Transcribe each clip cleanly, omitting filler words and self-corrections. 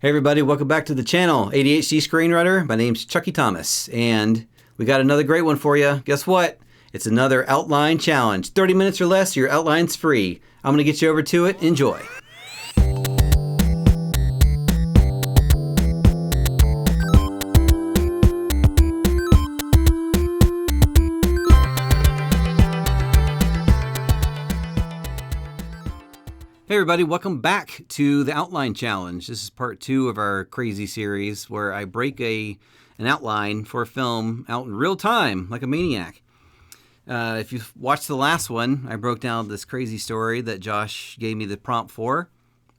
Hey everybody, welcome back to the channel, ADHD Screenwriter. My name's Chuckie Thomas, and we got another great one for you. Guess what? It's another outline challenge. 30 minutes or less, your outline's free. I'm gonna get you over to it. Enjoy. Hey everybody, welcome back to the Outline Challenge. This is part 2 of our crazy series where I break an outline for a film out in real time, like a maniac. If you've watched the last one, I broke down this crazy story that Josh gave me the prompt for,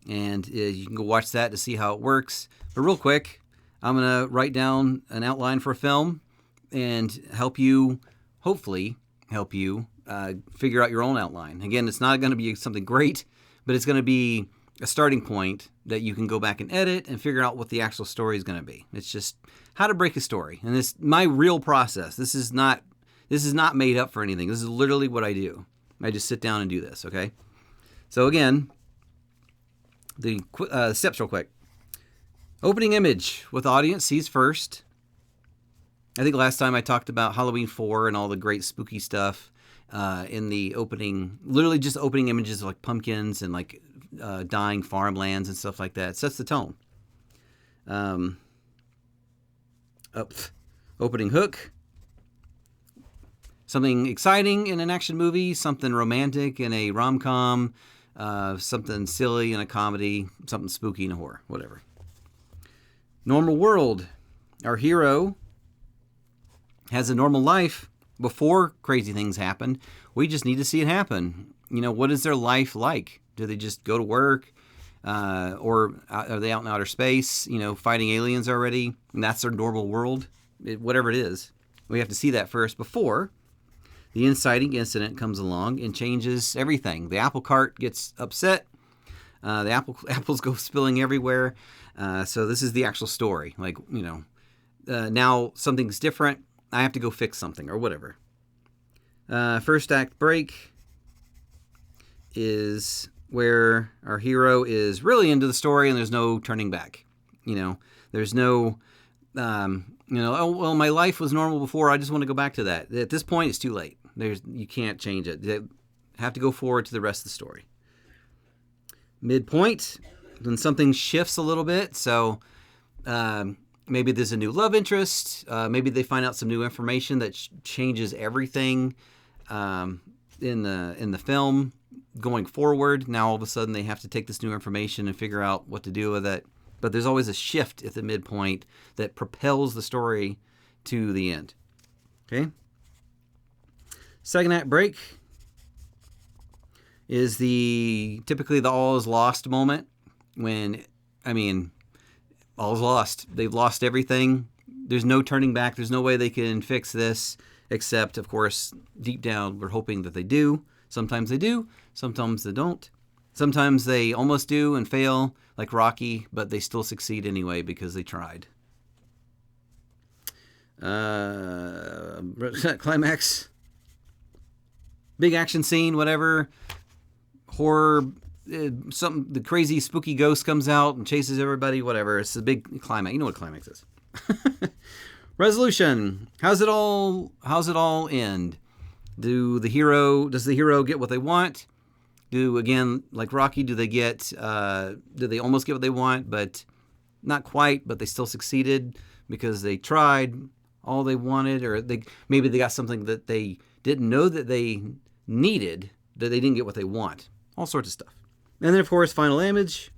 and you can go watch that to see how it works. But real quick, I'm going to write down an outline for a film and hopefully help you figure out your own outline. Again, it's not going to be something great, but it's going to be a starting point that you can go back and edit and figure out what the actual story is going to be. It's just how to break a story. And this my real process. This is not made up for anything. This is literally what I do. I just sit down and do this, okay? So again, the steps real quick. Opening image with audience sees first. I think last time I talked about Halloween 4 and all the great spooky stuff. In the opening, literally just opening images of like pumpkins and like dying farmlands and stuff like that. It sets the tone. Opening hook. Something exciting in an action movie, something romantic in a rom-com, something silly in a comedy, something spooky in a horror, whatever. Normal world. Our hero has a normal life before crazy things happen. We just need to see it happen. You know, what is their life like? Do they just go to work? Or are they out in outer space, you know, fighting aliens already? And that's their normal world? Whatever it is. We have to see that first before the inciting incident comes along and changes everything. The apple cart gets upset. The apples go spilling everywhere. So this is the actual story. Like, you know, now something's different. I have to go fix something or whatever. First act break is where our hero is really into the story and there's no turning back. You know, there's no, oh, well, my life was normal before. I just want to go back to that. At this point, it's too late. You can't change it. They have to go forward to the rest of the story. Midpoint, then something shifts a little bit. So, maybe there's a new love interest. Maybe they find out some new information that changes everything in the film going forward. Now all of a sudden they have to take this new information and figure out what to do with it. But there's always a shift at the midpoint that propels the story to the end. Okay. Second act break is typically the all is lost moment when, all is lost. They've lost everything. There's no turning back. There's no way they can fix this, except, of course, deep down, we're hoping that they do. Sometimes they do. Sometimes they don't. Sometimes they almost do and fail, like Rocky, but they still succeed anyway because they tried. Climax. Big action scene, whatever. Horror. The crazy spooky ghost comes out and chases everybody, whatever. It's a big climax. You know what climax is. Resolution. How's it all end? Does the hero get what they want? Again, like Rocky, do they almost get what they want, but not quite, but they still succeeded because they tried all they wanted, or maybe they got something that they didn't know that they needed, that they didn't get what they want. All sorts of stuff. And then, of course, final image.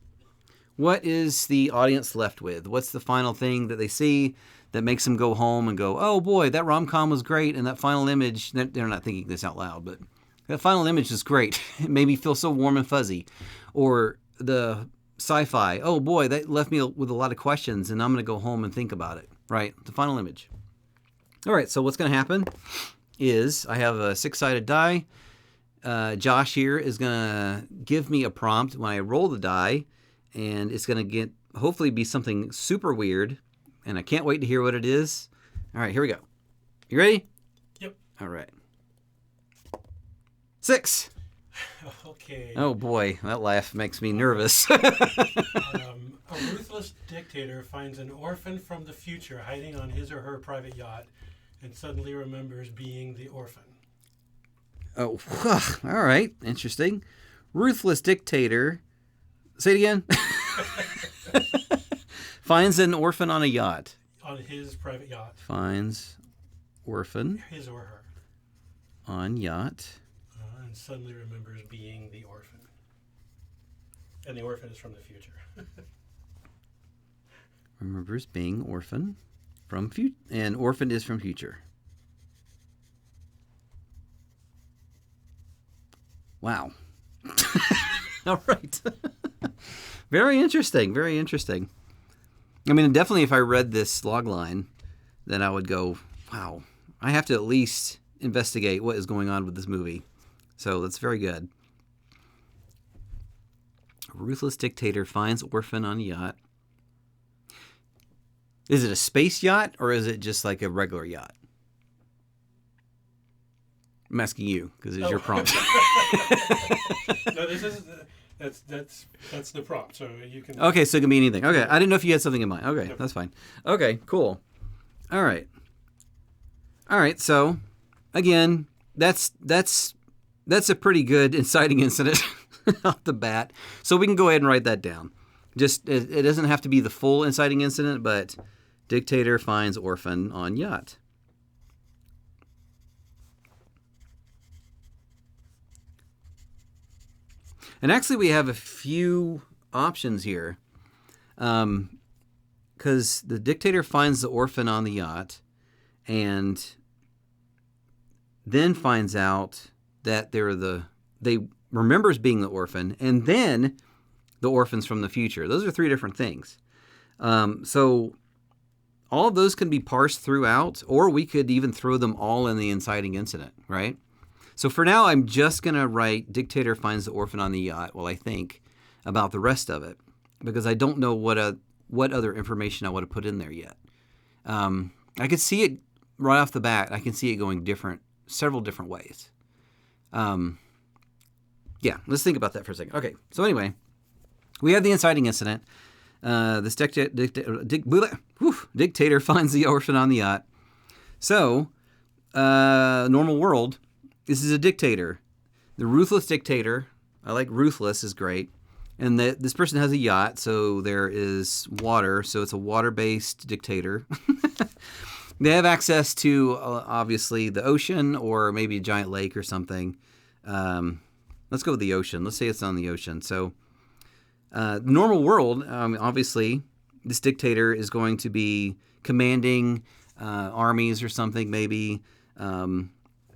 What is the audience left with? What's the final thing that they see that makes them go home and go, oh boy, that rom-com was great, and that final image, they're not thinking this out loud, but that final image is great. It made me feel so warm and fuzzy. Or the sci-fi, oh boy, that left me with a lot of questions, and I'm going to go home and think about it. Right? The final image. All right, so what's going to happen is I have a 6-sided die. Josh here is going to give me a prompt when I roll the die, and it's going to hopefully be something super weird, and I can't wait to hear what it is. All right, here we go. You ready? Yep. All right. 6. Okay. Oh boy, that laugh makes me nervous. A ruthless dictator finds an orphan from the future hiding on his or her private yacht and suddenly remembers being the orphan. Oh, all right. Interesting. Ruthless dictator. Say it again. Finds an orphan on a yacht. On his private yacht. Finds orphan. His or her. On yacht. And suddenly remembers being the orphan. And the orphan is from the future. Remembers being orphan from future. And orphan is from future. Wow. All right. Very interesting. Very interesting. I mean, definitely if I read this log line, then I would go, wow, I have to at least investigate what is going on with this movie. So that's very good. A ruthless dictator finds orphan on yacht. Is it a space yacht or is it just like a regular yacht? I'm asking you because it's your prompt. No, this is that's the prompt, so you can. Okay, so it can be anything. Okay, I didn't know if you had something in mind. Okay, nope. That's fine. Okay, cool. All right. So, again, that's a pretty good inciting incident off the bat. So we can go ahead and write that down. Just it doesn't have to be the full inciting incident, but dictator finds orphan on yacht. And actually, we have a few options here. Because the dictator finds the orphan on the yacht and then finds out that they remembers being the orphan and then the orphans from the future. Those are three different things. So all of those can be parsed throughout, or we could even throw them all in the inciting incident, right? So for now, I'm just going to write dictator finds the orphan on the yacht while I think about the rest of it, because I don't know what other information I would have put in there yet. I could see it right off the bat. I can see it going several different ways. Yeah, let's think about that for a second. Okay, so anyway, we have the inciting incident. This dictator finds the orphan on the yacht. So, normal world. This is a dictator. The ruthless dictator, I like ruthless, is great. And this person has a yacht, so there is water. So it's a water-based dictator. They have access to, obviously, the ocean or maybe a giant lake or something. Let's go with the ocean. Let's say it's on the ocean. So normal world, obviously, this dictator is going to be commanding armies or something, maybe.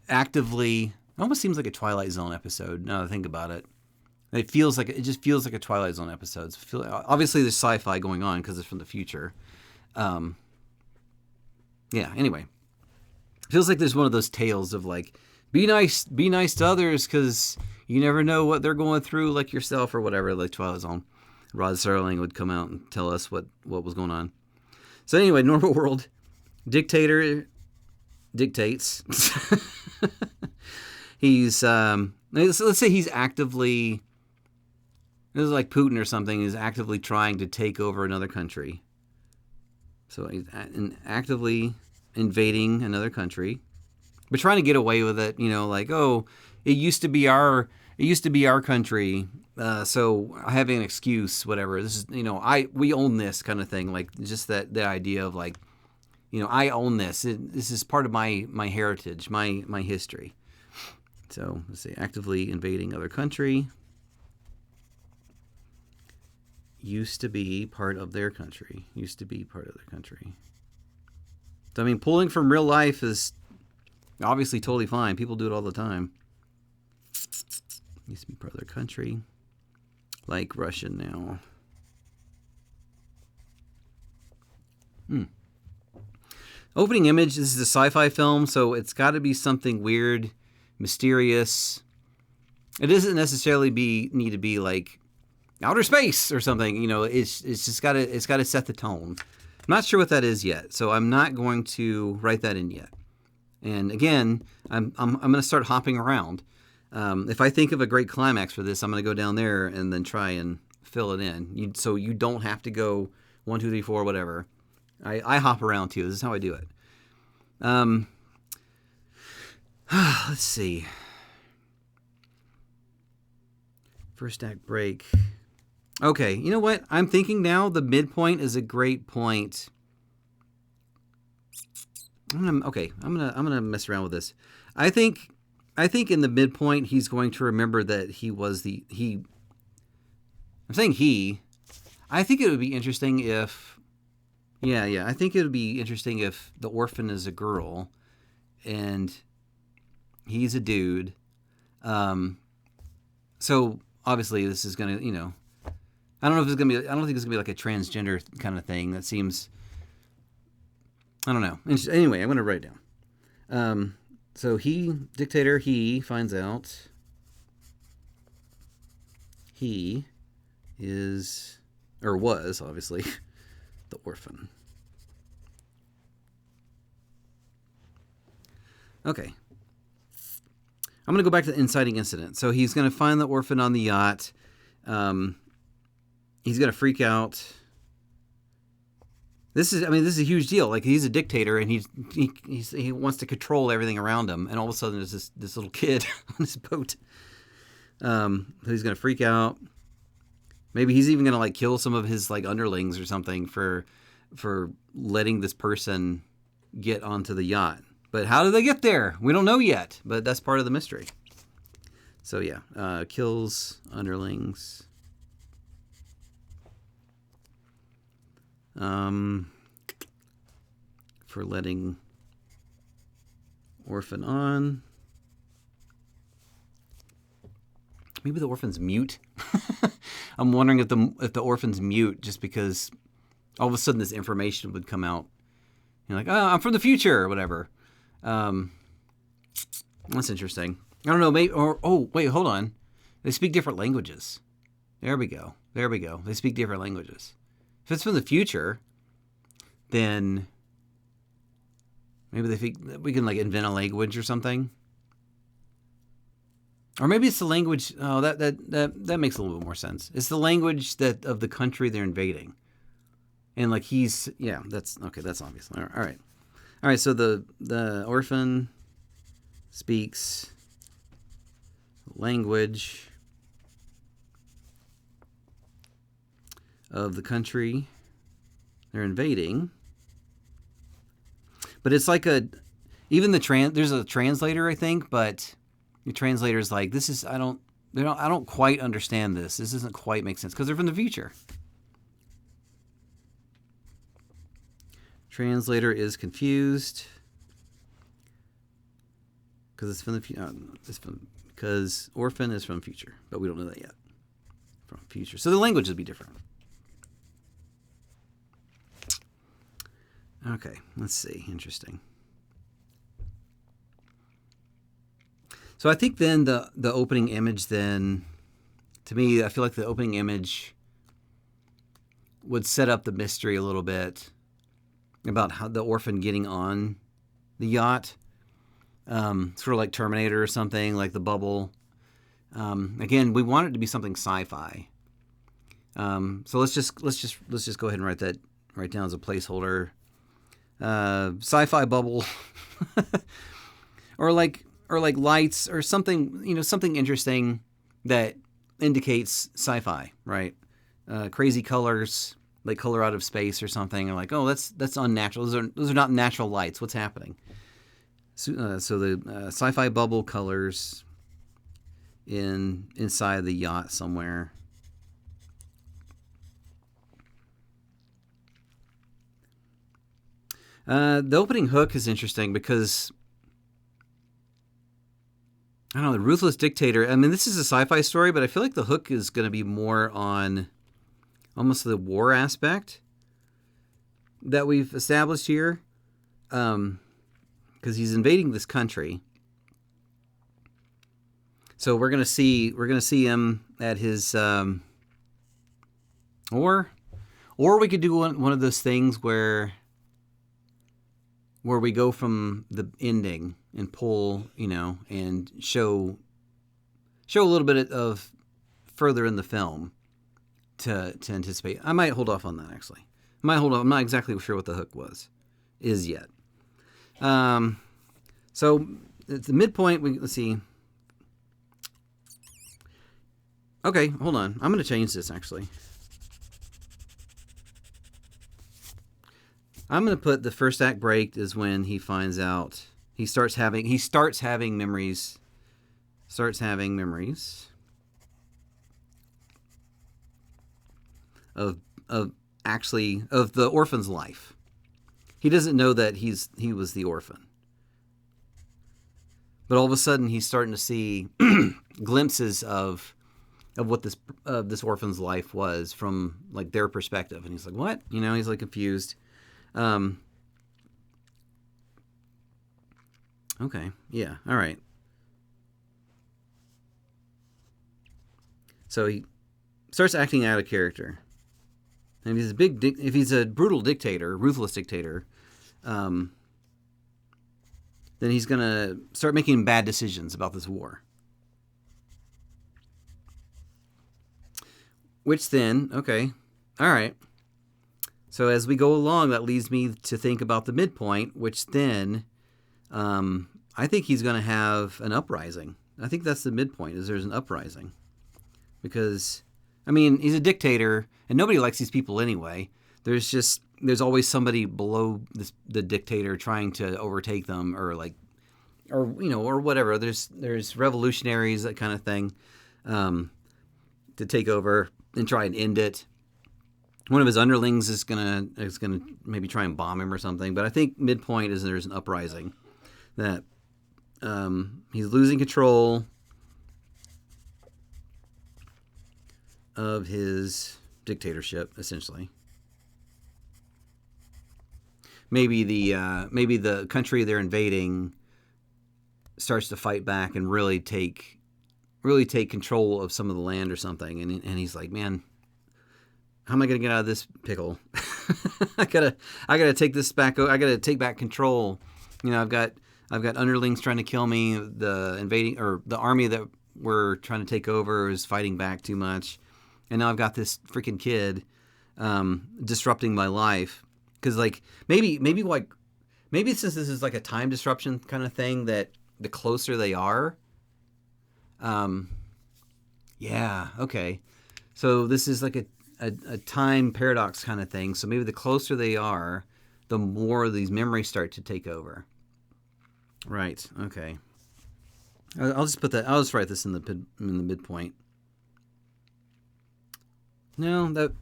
Actively, it almost seems like a Twilight Zone episode. Now that I think about it, it just feels like a Twilight Zone episode. Obviously, there's sci-fi going on because it's from the future. Yeah. Anyway, it feels like there's one of those tales of like, be nice to others because you never know what they're going through, like yourself or whatever. Like Twilight Zone, Rod Serling would come out and tell us what was going on. So anyway, normal world, dictator dictates. He's let's say he's actively, this is like Putin or something, is actively trying to take over another country. So he's actively invading another country, but trying to get away with it. Like, oh, it used to be our country. So I have an excuse, whatever. This is, we own this kind of thing. Like just the idea of like, I own this. This is part of my heritage, my history. So let's say actively invading other country. Used to be part of their country. So, I mean, pulling from real life is obviously totally fine. People do it all the time. Used to be part of their country. Like Russian now. Opening image, this is a sci-fi film, so it's got to be something weird, mysterious. It doesn't necessarily need to be like outer space or something. It's just got to set the tone. I'm not sure what that is yet, so I'm not going to write that in yet. And again, I'm going to start hopping around. If I think of a great climax for this, I'm going to go down there and then try and fill it in. So you don't have to go 1, 2, 3, 4, whatever. I hop around too. This is how I do it. Let's see. First act break. Okay, you know what? I'm thinking now the midpoint is a great point. I'm gonna mess around with this. I think in the midpoint he's going to remember that he was he. I'm saying he. I think it would be interesting if. Yeah. I think it would be interesting if the orphan is a girl, and he's a dude. So obviously this is gonna, I don't know if it's gonna be. I don't think it's gonna be like a transgender kind of thing. That seems. I don't know. Anyway, I'm gonna write it down. So dictator, he finds out he is, or was, obviously, the orphan. Okay. I'm going to go back to the inciting incident. So he's going to find the orphan on the yacht. He's going to freak out. This is a huge deal. Like, he's a dictator, and he wants to control everything around him. And all of a sudden, there's this little kid on his boat. He's going to freak out. Maybe he's even going to like kill some of his like underlings or something for letting this person get onto the yacht. But how do they get there? We don't know yet. But that's part of the mystery. So yeah, kills underlings. For letting orphan on. Maybe the orphan's mute. I'm wondering if the orphan's mute just because all of a sudden this information would come out. Like, oh, I'm from the future or whatever. That's interesting. I don't know. Maybe wait, hold on. They speak different languages. There we go. They speak different languages. If it's from the future, then maybe we can like invent a language or something. Or maybe it's the language. Oh, that makes a little bit more sense. It's the language of the country they're invading, and like that's okay. That's obvious. All right. So the orphan speaks language of the country they're invading, but it's like there's a translator, I think, but the translator's like, I don't quite understand this. This doesn't quite make sense because they're from the future. Translator is confused because it's from the future. Because orphan is from future, but we don't know that yet. From future, so the language would be different. Okay, let's see. Interesting. So I think then the opening image then, to me, I feel like the opening image would set up the mystery a little bit about how the orphan getting on the yacht. Sort of like Terminator or something, like the bubble. Again, we want it to be something sci-fi. So let's just go ahead and write down as a placeholder. Sci-fi bubble, or like lights or something, something interesting that indicates sci-fi, right? Crazy colors, like color out of space or something, or like, oh, that's unnatural. Those are not natural lights. What's happening? So the sci-fi bubble colors inside the yacht somewhere. The opening hook is interesting because, I don't know, the ruthless dictator. I mean, this is a sci-fi story, but I feel like the hook is going to be more on almost the war aspect that we've established here. Because he's invading this country. So we're gonna see him at his or we could do one of those things where we go from the ending and pull, and show a little bit of further in the film. to anticipate. I might hold off on that actually. I might hold off. I'm not exactly sure what the hook is yet. So at the midpoint, let's see. Okay, hold on. I'm going to change this actually. I'm going to put the first act break is when he finds out he starts having memories. Starts having memories of the orphan's life. He doesn't know that he was the orphan. But all of a sudden he's starting to see glimpses of what this orphan's life was from like their perspective, and he's like, "What?" He's like confused. Okay, yeah, all right. So he starts acting out of character. And if he's a brutal dictator, ruthless dictator, then he's gonna start making bad decisions about this war. Which then, okay, all right. So as we go along, that leads me to think about the midpoint, which then I think he's going to have an uprising. I think that's the midpoint, is there's an uprising. Because, I mean, he's a dictator, and nobody likes these people anyway. There's always somebody below the dictator trying to overtake them, or whatever. There's revolutionaries, that kind of thing, to take over and try and end it. One of his underlings is gonna maybe try and bomb him or something. But I think midpoint is there's an uprising, that he's losing control of his dictatorship, essentially. Maybe the country they're invading starts to fight back and really take control of some of the land or something, and he's like, man, how am I going to get out of this pickle? I gotta take this back. I gotta take back control. I've got underlings trying to kill me. The invading, or the army that we're trying to take over, is fighting back too much, and now I've got this freaking kid disrupting my life. Because maybe since this is like a time disruption kind of thing, that the closer they are, yeah, okay. So this is like a time paradox kind of thing. So maybe the closer they are, the more these memories start to take over. Right. Okay. I'll just put that. I'll just write this in the midpoint. No, that.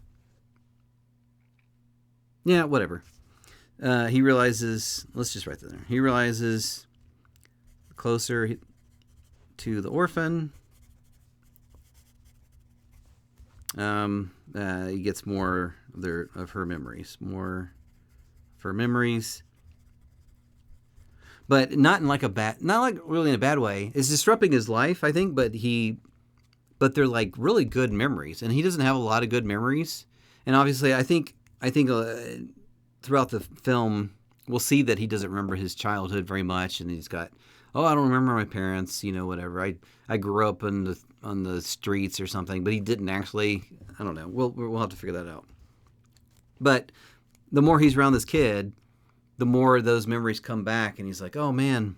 Yeah, whatever. He realizes. Let's just write that there. He realizes closer to the orphan. He gets more of her memories, but not really in a bad way. It's disrupting his life, I think, but they're like really good memories, and he doesn't have a lot of good memories. And obviously, I think throughout the film, we'll see that he doesn't remember his childhood very much, and he's got, I don't remember my parents, whatever. I grew up on the streets or something, but he didn't actually. I don't know. We'll have to figure that out. But the more he's around this kid, the more those memories come back, and he's like, oh man,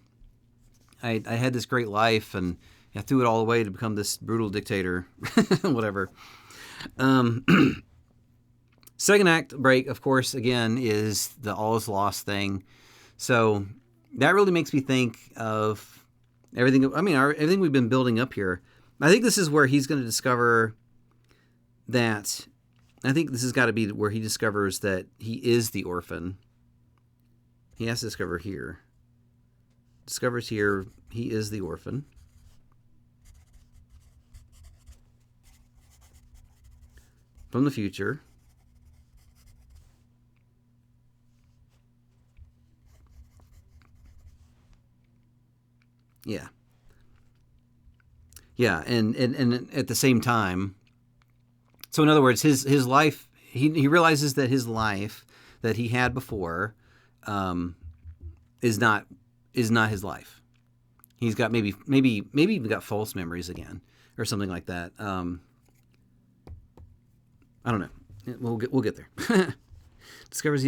I had this great life, and I threw it all away to become this brutal dictator, whatever. Second act break, of course, again, is the all is lost thing. So that really makes me think of everything. I mean, everything we've been building up here. I think this is where he's going to discover that. I think this has got to be where he discovers that he is the orphan. He has to discover here. Discovers here he is the orphan. From the future. Yeah. Yeah, and at the same time, so in other words, his life, he realizes that his life that he had before is not his life. He's got maybe even got false memories again, or something like that. I don't know. We'll get there. Discovers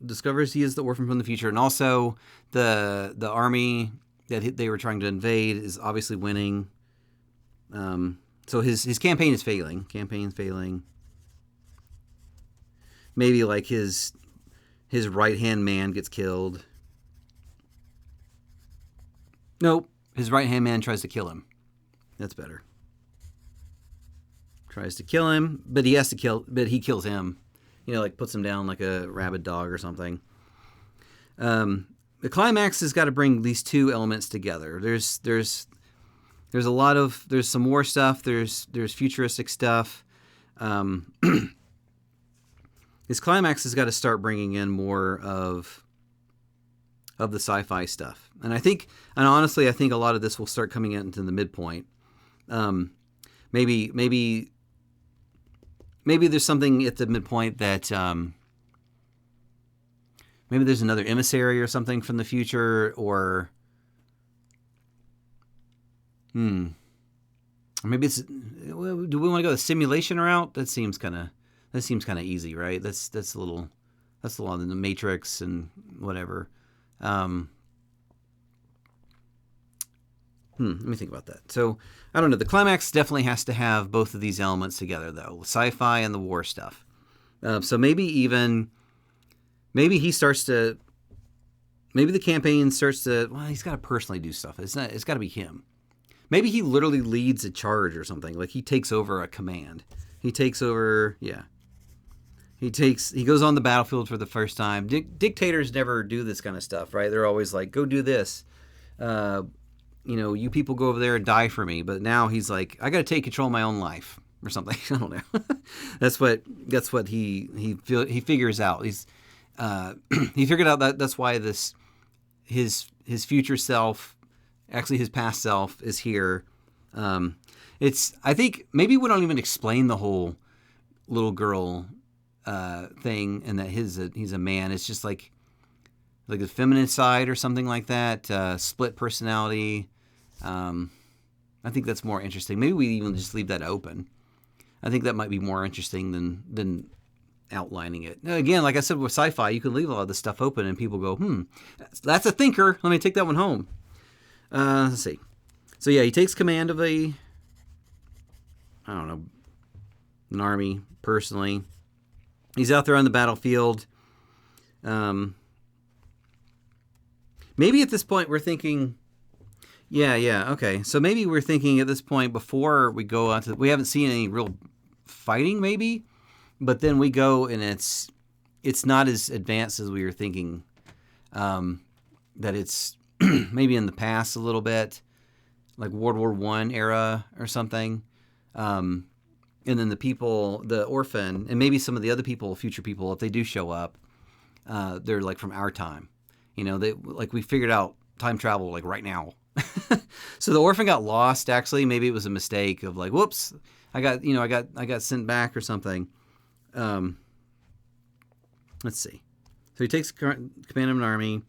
discovers he is the orphan from the future, and also the army that they were trying to invade is obviously winning. So his campaign is failing. Maybe like his right hand man gets killed. Nope, his right hand man tries to kill him. That's better. Tries to kill him, but he kills him. Like puts him down like a rabid dog or something. The climax has got to bring these two elements together. There's some more stuff. There's futuristic stuff. His climax has got to start bringing in more of the sci-fi stuff. And honestly, I think a lot of this will start coming into the midpoint. Maybe there's something at the midpoint that maybe there's another emissary or something from the future, or maybe it's. Do we want to go the simulation route? That seems kind of easy, right? That's a little on the Matrix and whatever. Let me think about that. So, I don't know. The climax definitely has to have both of these elements together, though. Sci-fi and the war stuff. So maybe he starts to... Maybe the campaign starts to... Well, he's got to personally do stuff. It's got to be him. Maybe he literally leads a charge or something. Like, he takes over a command. He takes over... Yeah. He goes on the battlefield for the first time. Dictators never do this kind of stuff, right? They're always like, go do this. You people go over there and die for me. But now he's like, I got to take control of my own life or something. I don't know. That's what he figures out. He figured out that's why his future self, actually his past self, is here. I think maybe we don't even explain the whole little girl thing, and that he's a man. It's just like the feminine side or something like that. Split personality. I think that's more interesting. Maybe we even just leave that open. I think that might be more interesting than outlining it. Now, again, like I said with sci-fi, you can leave a lot of this stuff open and people go, that's a thinker. Let me take that one home. Let's see. So yeah, he takes command of an army personally. He's out there on the battlefield. Maybe at this point we're thinking, okay. So maybe we're thinking at this point, before we go on to, we haven't seen any real fighting maybe, but then we go and it's not as advanced as we were thinking. That it's maybe in the past a little bit, like World War I era or something. And then the orphan, and maybe some of the other people, future people, if they do show up, they're like from our time. We figured out time travel like right now. So the orphan got lost. Actually, maybe it was a mistake of like, whoops, I got sent back or something. Let's see. So he takes command of an army.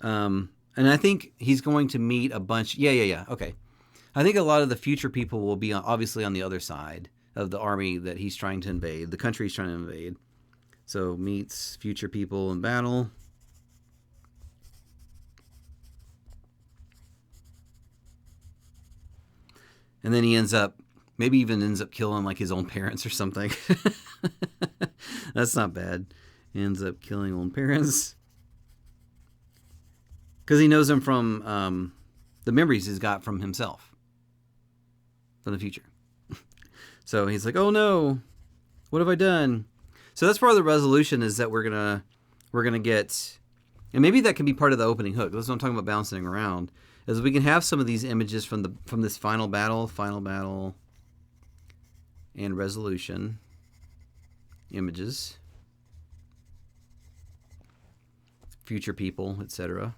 And I think he's going to meet a bunch. Yeah. Okay. I think a lot of the future people will be obviously on the other side of the army that he's trying to invade, the country he's trying to invade. So meets future people in battle. And then he ends up killing like his own parents or something. That's not bad. He ends up killing own parents. Because he knows them from the memories he's got from himself. From the future. So he's like, oh no, what have I done? So that's part of the resolution, is that we're gonna get, and maybe that can be part of the opening hook. That's what I'm talking about, bouncing around. Is we can have some of these images from this final battle, and resolution images, future people, etc.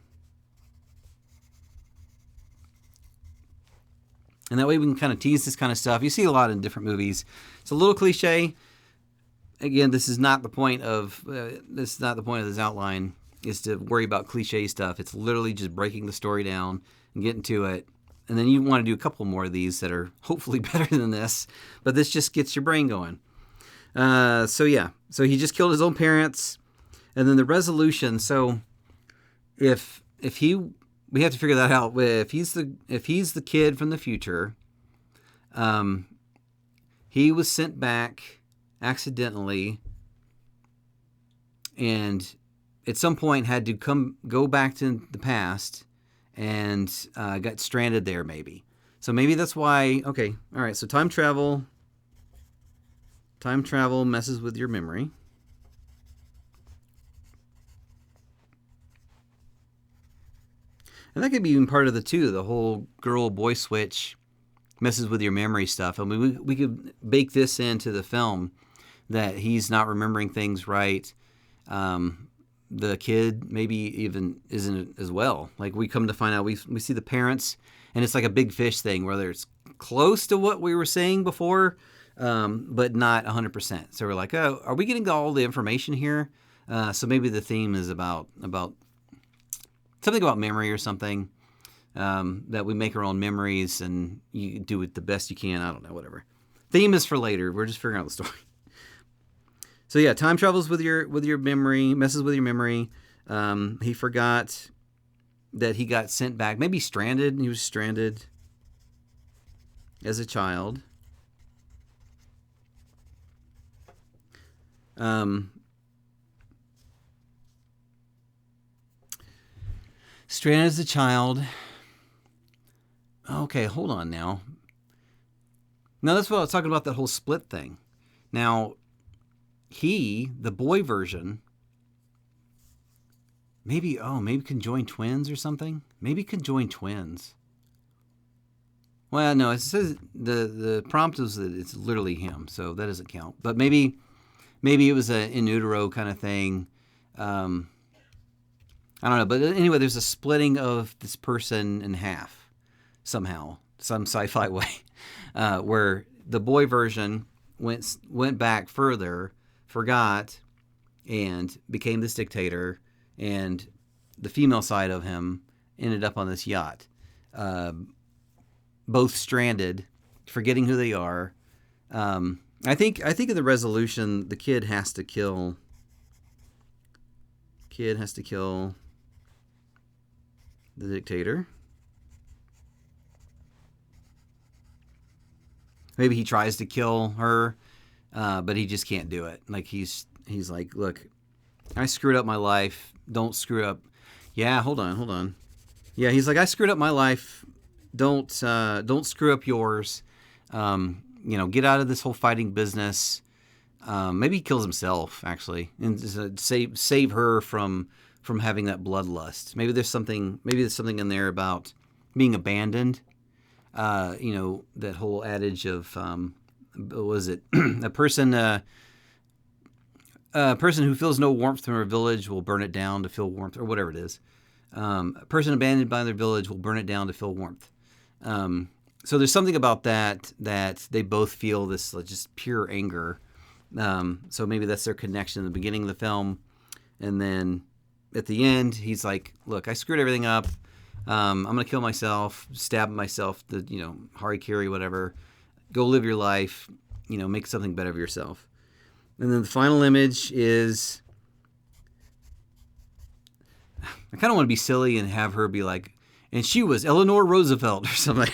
And that way we can kind of tease this kind of stuff. You see a lot in different movies. It's a little cliche. Again, this is not the point of this outline, is to worry about cliche stuff. It's literally just breaking the story down and getting to it. And then you want to do a couple more of these that are hopefully better than this. But this just gets your brain going. So he just killed his own parents, and then the resolution. So if we have to figure that out. If he's the kid from the future, he was sent back accidentally, and at some point had to go back to the past, and got stranded there maybe. So maybe that's why. Okay, all right. So time travel messes with your memory. And that could be even part of the whole girl-boy switch messes with your memory stuff. I mean, we could bake this into the film, that he's not remembering things right. The kid maybe even isn't as well. Like, we come to find out, we see the parents, and it's like a big fish thing, where it's close to what we were saying before, but not 100%. So we're like, oh, are we getting all the information here? So maybe the theme is about something about memory or something, that we make our own memories and you do it the best you can. I don't know, whatever. Theme is for later. We're just figuring out the story. So yeah, time travels with your memory, messes with your memory. He forgot that he got sent back, maybe stranded. He was stranded as a child. Stranded as a child. Okay, hold on now. Now that's what I was talking about, that whole split thing. Now, the boy version, maybe can join twins or something. Maybe can join twins. Well, no, it says the prompt is that it's literally him, so that doesn't count. But maybe it was an in utero kind of thing. I don't know, but anyway, there's a splitting of this person in half somehow, some sci-fi way, where the boy version went back further, forgot, and became this dictator, and the female side of him ended up on this yacht, both stranded, forgetting who they are. I think in the resolution, the kid has to kill the dictator. Maybe he tries to kill her, but he just can't do it. Like, he's like, look, I screwed up my life. Don't screw up. Yeah, hold on. Yeah, he's like, I screwed up my life. Don't screw up yours. Get out of this whole fighting business. Maybe he kills himself, actually, and just, save her from having that bloodlust. Maybe there's something in there about being abandoned. That whole adage of, what was it? a person who feels no warmth from her village will burn it down to feel warmth, or whatever it is. A person abandoned by their village will burn it down to feel warmth. So there's something about that they both feel this just pure anger. So maybe that's their connection in the beginning of the film. And then at the end, he's like, look, I screwed everything up. I'm going to kill myself, stab myself, harikiri, whatever. Go live your life, make something better of yourself. And then the final image is, I kind of want to be silly and have her be like, and she was Eleanor Roosevelt or something.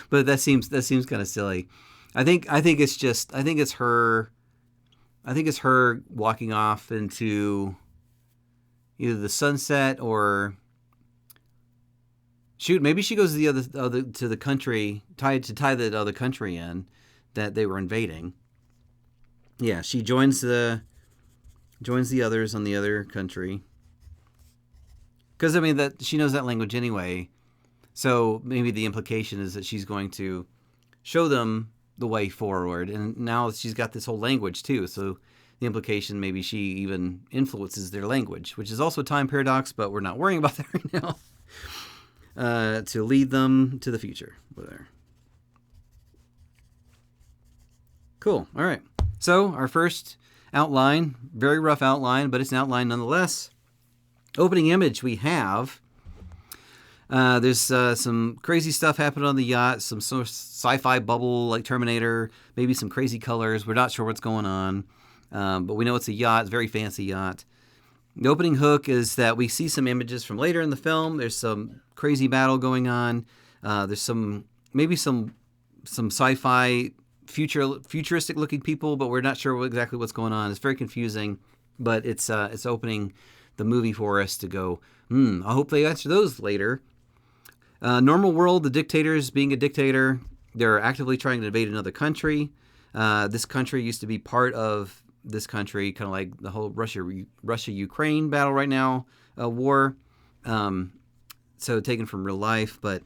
But that seems kind of silly. I think it's her walking off into either the sunset, or maybe she goes to the other to the country, tie the other country in that they were invading. Yeah, she joins the others on the other country. Because that she knows that language anyway. So maybe the implication is that she's going to show them the way forward, and now she's got this whole language too. So the implication, maybe she even influences their language, which is also a time paradox, but we're not worrying about that right now. To lead them to the future. Whatever. Cool. All right. So our first outline, very rough outline, but it's an outline nonetheless. Opening image, we have There's some crazy stuff happening on the yacht, some sort of sci-fi bubble like Terminator, maybe some crazy colors. We're not sure what's going on, but we know it's a yacht. It's a very fancy yacht. The opening hook is that we see some images from later in the film. There's some crazy battle going on. There's some sci-fi futuristic looking people, but we're not sure exactly what's going on. It's very confusing, but it's opening the movie for us to go, I hope they answer those later. Normal world, the dictator's being a dictator. They're actively trying to invade another country. This country used to be part of this country, kind of like the whole Russia-Ukraine battle right now, war. So taken from real life, but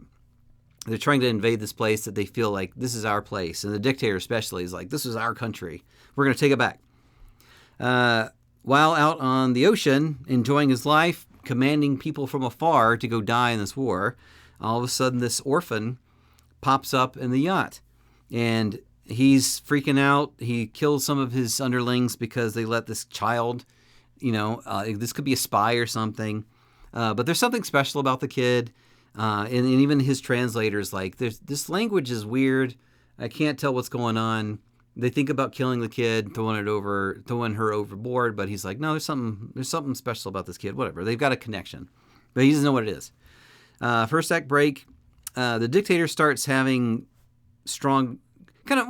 they're trying to invade this place that they feel like this is our place. And the dictator especially is like, this is our country. We're going to take it back. While out on the ocean, enjoying his life, commanding people from afar to go die in this war, all of a sudden this orphan pops up in the yacht. And he's freaking out. He kills some of his underlings because they let this child, this could be a spy or something. But there's something special about the kid. And even his translators, like, this language is weird. I can't tell what's going on. They think about killing the kid, throwing her overboard, but he's like, no, there's something special about this kid. Whatever. They've got a connection, but he doesn't know what it is. First act break. The dictator starts having strong, at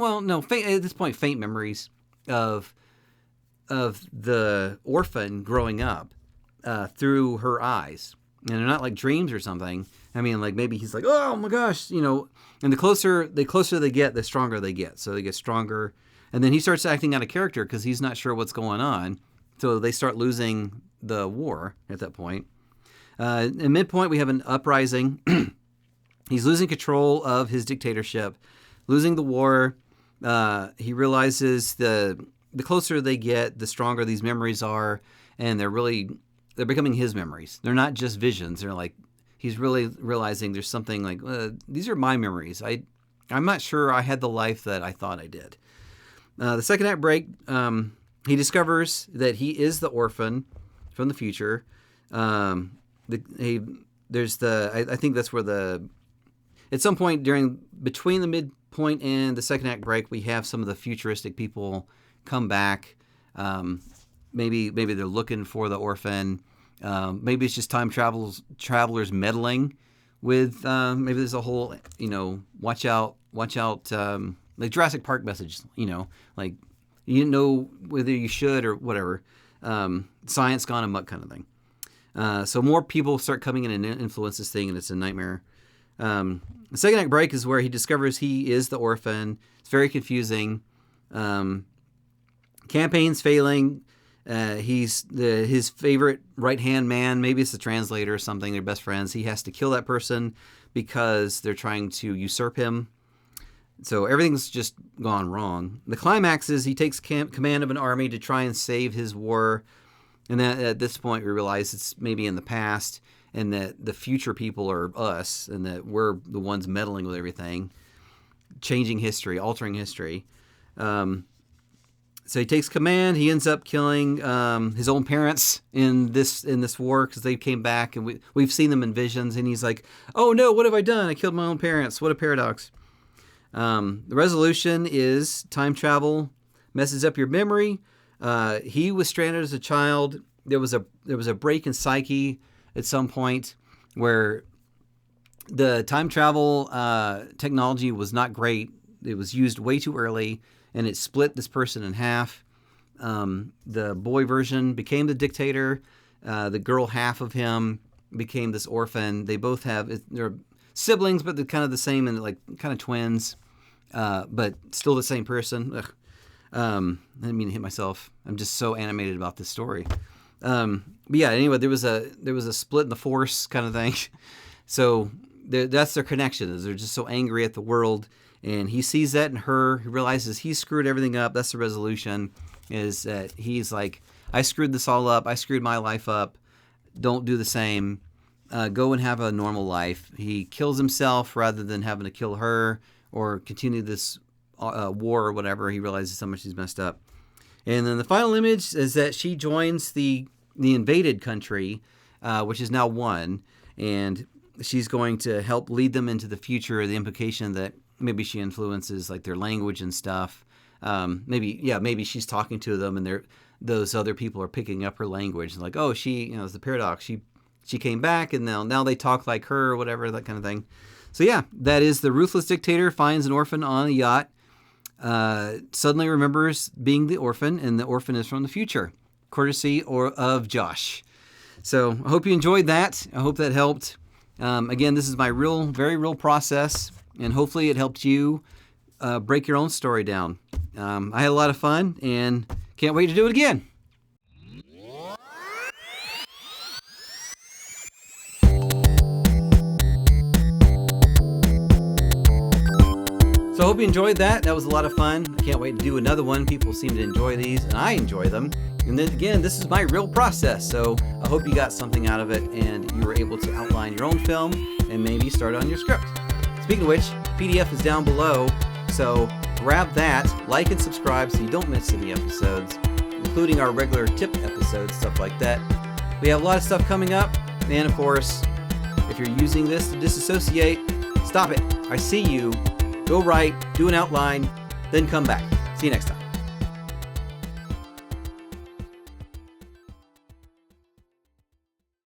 this point, faint memories of the orphan growing up through her eyes, and they're not like dreams or something. I mean, like maybe he's like, oh my gosh, and the closer they get, the stronger they get. So they get stronger. And then he starts acting out of character because he's not sure what's going on. So they start losing the war at that point. At midpoint, we have an uprising. He's losing control of his dictatorship, losing the war. He realizes the closer they get, the stronger these memories are. And they're becoming his memories. They're not just visions. They're like, he's really realizing there's something like, these are my memories. I'm not sure I had the life that I thought I did. The second act break, he discovers that he is the orphan from the future. I think that's where at some point between the midpoint and the second act break, we have some of the futuristic people come back. Maybe they're looking for the orphan. Maybe it's just time travelers meddling with. Maybe there's a whole, watch out, like Jurassic Park message. Like you didn't know whether you should or whatever. Science gone amok kind of thing. So more people start coming in and influence this thing, and it's a nightmare. The second act break is where he discovers he is the orphan. It's very confusing. Campaign's failing. He's his favorite right-hand man. Maybe it's the translator or something. They're best friends. He has to kill that person because they're trying to usurp him. So everything's just gone wrong. The climax is he takes command of an army to try and save his war. And then at this point, we realize it's maybe in the past and that the future people are us and that we're the ones meddling with everything, changing history, altering history. So he takes command. He ends up killing his own parents in this war because they came back and we've seen them in visions. And he's like, "Oh no, what have I done? I killed my own parents. What a paradox!" The resolution is time travel messes up your memory. He was stranded as a child. There was a break in psyche at some point where the time travel technology was not great. It was used way too early. And it split this person in half. The boy version became the dictator. The girl half of him became this orphan. They both they're siblings, but they're kind of the same and like kind of twins, but still the same person. I didn't mean to hit myself. I'm just so animated about this story. But yeah, anyway, there was a split in the force kind of thing. So that's their connection. Is they're just so angry at the world. And he sees that in her. He realizes he screwed everything up. That's the resolution, is that he's like, I screwed this all up. I screwed my life up. Don't do the same. Go and have a normal life. He kills himself rather than having to kill her or continue this war or whatever. He realizes how much he's messed up. And then the final image is that she joins the invaded country, which is now won. And she's going to help lead them into the future. The implication that maybe she influences like their language and stuff. Maybe she's talking to them and those other people are picking up her language. And like, oh, it's the paradox. She came back and now they talk like her or whatever, that kind of thing. So yeah, that is the ruthless dictator finds an orphan on a yacht, suddenly remembers being the orphan, and the orphan is from the future, courtesy of Josh. So I hope you enjoyed that. I hope that helped. Again, this is my very real process, and hopefully it helped you break your own story down. I had a lot of fun and can't wait to do it again. So I hope you enjoyed that. That was a lot of fun. I can't wait to do another one. People seem to enjoy these, and I enjoy them. And then again, this is my real process. So I hope you got something out of it and you were able to outline your own film and maybe start on your script. Speaking of which, PDF is down below. So grab that, like and subscribe so you don't miss any episodes, including our regular tip episodes, stuff like that. We have a lot of stuff coming up. And of course, if you're using this to disassociate, stop it. I see you. Go write, do an outline, then come back. See you next time.